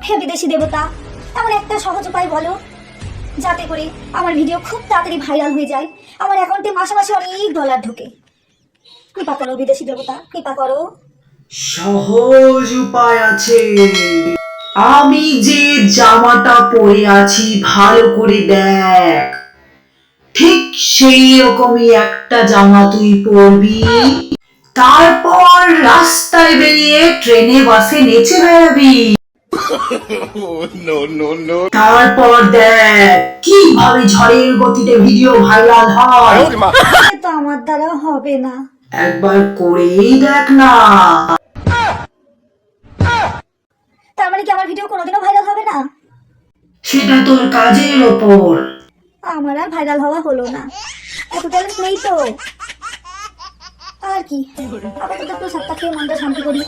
হে বিদেশি দেবতা, এমন একটা সহজ উপায় বলো যাতে করে আমার ভিডিও খুব তাড়াতাড়ি ভাইরাল হয়ে যায়, আমার অ্যাকাউন্টে মাসে মাসে অনেক ডলার ঢোকে। কৃপা করো বিদেশি দেবতা, কৃপা করো। সহজ উপায় আছে। আমি যে জামাটা পরে আছি ভালো করে দেখ, ঠিক সেই রকমই একটা জামা তুই পরবি, তারপর রাস্তায় বেরিয়ে ট্রেনে বাসে নেচে বেড়াবি। তারপর দেখ কিভাবে ঝড়ের গতিতে ভিডিও ভাইরাল হয়। এ তো আমার দ্বারা হবে না। একবার করেই দেখ না। তার মানে কি আমার ভিডিও কোনোদিনও ভাইরাল হবে না? সেটা তোর কাজের ওপর। আমার আর ভাইরাল হওয়া হলো না, এত ট্যালেন্ট নেই তো। আর কি, আপাতত একটু সাতটা খেয়ে মনটা শান্তি করি।